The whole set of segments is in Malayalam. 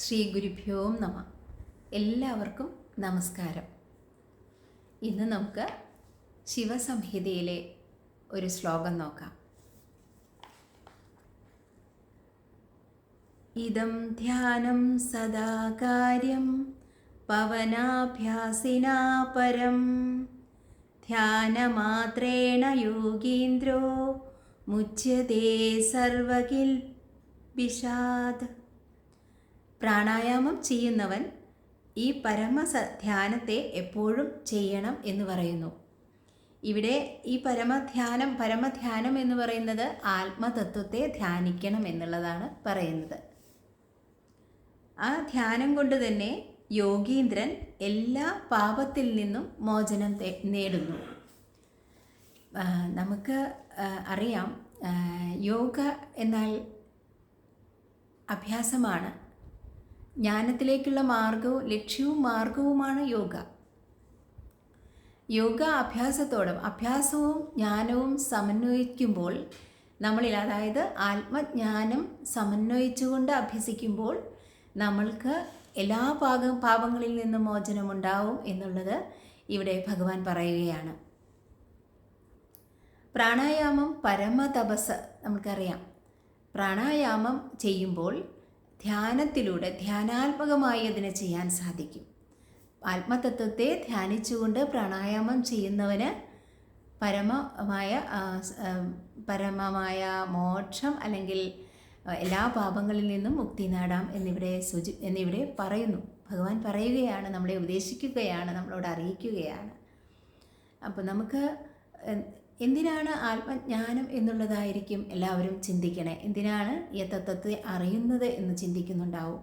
ശ്രീ ഗുരുഭ്യോ നമ. എല്ലാവർക്കും നമസ്കാരം. ഇന്ന് നമുക്ക് ശിവസംഹിതയിലെ ഒരു ശ്ലോകം നോക്കാം. ഇദം ധ്യാനം സദാ കാര്യം പവനാഭ്യാസിനാ പരം ധ്യാനമാത്രേണ യോഗീന്ദ്രോ മുച്യതേ സർവകിൽബിഷാത്. പ്രാണായാമം ചെയ്യുന്നവൻ ഈ ധ്യാനത്തെ എപ്പോഴും ചെയ്യണം എന്ന് പറയുന്നു. ഇവിടെ ഈ പരമധ്യാനം എന്ന് പറയുന്നത് ആത്മതത്വത്തെ ധ്യാനിക്കണം എന്നുള്ളതാണ് പറയുന്നത്. ആ ധ്യാനം കൊണ്ട് തന്നെ യോഗീന്ദ്രൻ എല്ലാ പാപത്തിൽ നിന്നും മോചനം നേടുന്നു. നമുക്ക് അറിയാം, യോഗ എന്നാൽ അഭ്യാസമാണ്. ജ്ഞാനത്തിലേക്കുള്ള ലക്ഷ്യവും മാർഗവുമാണ് യോഗ. യോഗ അഭ്യാസവും ജ്ഞാനവും സമന്വയിക്കുമ്പോൾ നമ്മളിൽ, അതായത് ആത്മജ്ഞാനം സമന്വയിച്ചുകൊണ്ട് അഭ്യസിക്കുമ്പോൾ നമ്മൾക്ക് എല്ലാ പാപങ്ങളിൽ നിന്നും മോചനമുണ്ടാവും എന്നുള്ളത് ഇവിടെ ഭഗവാൻ പറയുകയാണ്. പ്രാണായാമം പരമതപസ്. നമുക്കറിയാം, പ്രാണായാമം ചെയ്യുമ്പോൾ ധ്യാനാത്മകമായി അതിനെ ചെയ്യാൻ സാധിക്കും. ആത്മതത്വത്തെ ധ്യാനിച്ചുകൊണ്ട് പ്രാണായാമം ചെയ്യുന്നവന് പരമമായ മോക്ഷം അല്ലെങ്കിൽ എല്ലാ പാപങ്ങളിൽ നിന്നും മുക്തി നേടാം എന്നിവിടെ പറയുന്നു. ഭഗവാൻ പറയുകയാണ്, നമ്മളെ ഉപദേശിക്കുകയാണ്, നമ്മളോട് അറിയിക്കുകയാണ്. അപ്പോൾ നമുക്ക് എന്തിനാണ് ആത്മജ്ഞാനം എന്നുള്ളതായിരിക്കും എല്ലാവരും ചിന്തിക്കണേ. എന്തിനാണ് ഈ തത്വത്തെ അറിയുന്നത് എന്ന് ചിന്തിക്കുന്നുണ്ടാവും.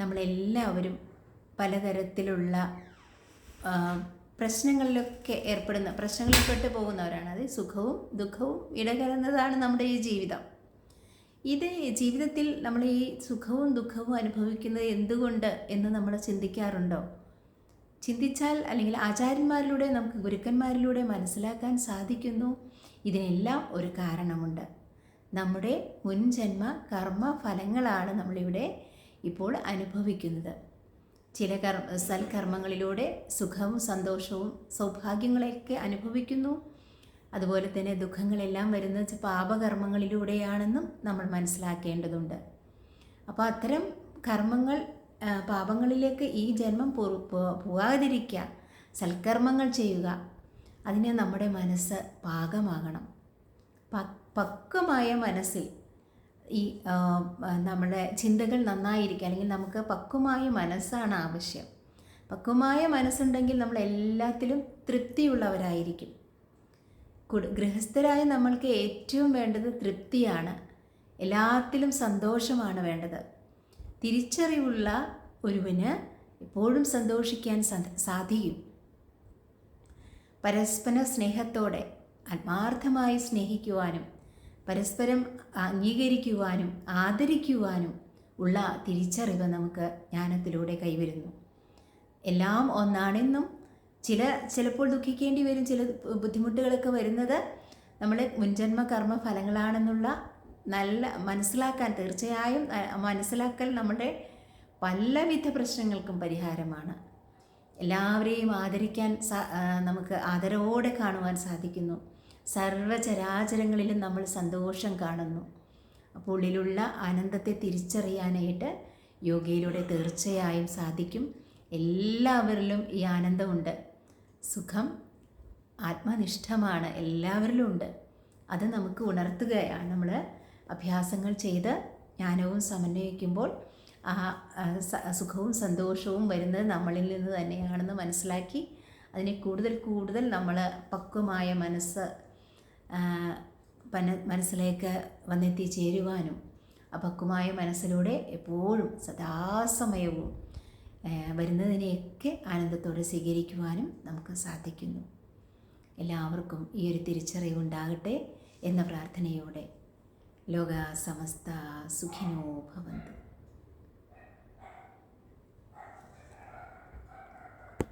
നമ്മളെല്ലാവരും പലതരത്തിലുള്ള പ്രശ്നങ്ങളിൽപ്പെട്ട് പോകുന്നവരാണ്. അത് സുഖവും ദുഃഖവും ഇടകലർന്നതാണ് നമ്മുടെ ഈ ജീവിതം. ജീവിതത്തിൽ നമ്മൾ ഈ സുഖവും ദുഃഖവും അനുഭവിക്കുന്നത് എന്തുകൊണ്ട് എന്ന് നമ്മൾ ചിന്തിക്കാറുണ്ടോ? ചിന്തിച്ചാൽ, അല്ലെങ്കിൽ ആചാര്യന്മാരിലൂടെ, നമുക്ക് ഗുരുക്കന്മാരിലൂടെ മനസ്സിലാക്കാൻ സാധിക്കുന്നു, ഇതിനെല്ലാം ഒരു കാരണമുണ്ട്. നമ്മുടെ മുൻജന്മ കർമ്മ ഫലങ്ങളാണ് നമ്മളിവിടെ ഇപ്പോൾ അനുഭവിക്കുന്നത്. ചില സൽക്കർമ്മങ്ങളിലൂടെ സുഖവും സന്തോഷവും സൗഭാഗ്യങ്ങളൊക്കെ അനുഭവിക്കുന്നു. അതുപോലെ തന്നെ ദുഃഖങ്ങളെല്ലാം വരുന്നത് പാപകർമ്മങ്ങളിലൂടെയാണെന്നും നമ്മൾ മനസ്സിലാക്കേണ്ടതുണ്ട്. അപ്പോൾ അത്തരം പാപങ്ങളിലേക്ക് ഈ ജന്മം പോകാതിരിക്കുക, സൽക്കർമ്മങ്ങൾ ചെയ്യുക. അതിന് നമ്മുടെ മനസ്സ് പാകമാകണം. പക്വമായ മനസ്സിൽ ഈ നമ്മുടെ ചിന്തകൾ നന്നായിരിക്കുക, അല്ലെങ്കിൽ നമുക്ക് പക്വമായ മനസ്സാണ് ആവശ്യം. പക്വമായ മനസ്സുണ്ടെങ്കിൽ നമ്മൾ എല്ലാത്തിലും തൃപ്തിയുള്ളവരായിരിക്കും. ഗൃഹസ്ഥരായ നമ്മൾക്ക് ഏറ്റവും വേണ്ടത് തൃപ്തിയാണ്. എല്ലാത്തിലും സന്തോഷമാണ് വേണ്ടത്. തിരിച്ചറിവുള്ള ഒരുവന് എപ്പോഴും സന്തോഷിക്കാൻ സാധിക്കും. പരസ്പര സ്നേഹത്തോടെ ആത്മാർത്ഥമായി സ്നേഹിക്കുവാനും പരസ്പരം അംഗീകരിക്കുവാനും ആദരിക്കുവാനും ഉള്ള തിരിച്ചറിവ് നമുക്ക് ജ്ഞാനത്തിലൂടെ കൈവരുന്നു. എല്ലാം ഒന്നാണെന്നും ചിലപ്പോൾ ദുഃഖിക്കേണ്ടി വരും, ചില ബുദ്ധിമുട്ടുകളൊക്കെ വരുന്നത് നമ്മുടെ മുൻജന്മ കർമ്മ ഫലങ്ങളാണെന്നുള്ള തീർച്ചയായും മനസ്സിലാക്കൽ നമ്മുടെ പലവിധ പ്രശ്നങ്ങൾക്കും പരിഹാരമാണ്. എല്ലാവരെയും ആദരിക്കാൻ നമുക്ക് ആദരവോടെ കാണുവാൻ സാധിക്കുന്നു. സർവചരാചരങ്ങളിലും നമ്മൾ സന്തോഷം കാണുന്നു. അപ്പോൾ ഉള്ളിലുള്ള ആനന്ദത്തെ തിരിച്ചറിയാനായിട്ട് യോഗയിലൂടെ തീർച്ചയായും സാധിക്കും. എല്ലാവരിലും ഈ ആനന്ദമുണ്ട്. സുഖം ആത്മനിഷ്ഠമാണ്, എല്ലാവരിലും ഉണ്ട്. അത് നമുക്ക് ഉണർത്തുകയാണ്. നമ്മൾ അഭ്യാസങ്ങൾ ചെയ്ത് ജ്ഞാനവും സമന്വയിക്കുമ്പോൾ ആ സുഖവും സന്തോഷവും വരുന്നത് നമ്മളിൽ നിന്ന് തന്നെയാണെന്ന് മനസ്സിലാക്കി അതിനെ കൂടുതൽ നമ്മൾ പക്വമായ മനസ്സിലേക്ക് വന്നെത്തിച്ചേരുവാനും പക്വമായ മനസ്സിലൂടെ എപ്പോഴും സദാസമയവും വരുന്നതിനെയൊക്കെ ആനന്ദത്തോടെ സ്വീകരിക്കുവാനും നമുക്ക് സാധിക്കുന്നു. എല്ലാവർക്കും ഈ ഒരു തിരിച്ചറിവുണ്ടാകട്ടെ എന്ന പ്രാർത്ഥനയോടെ ലോക സമസ്ത സുഖിനോ ഭവന്തു.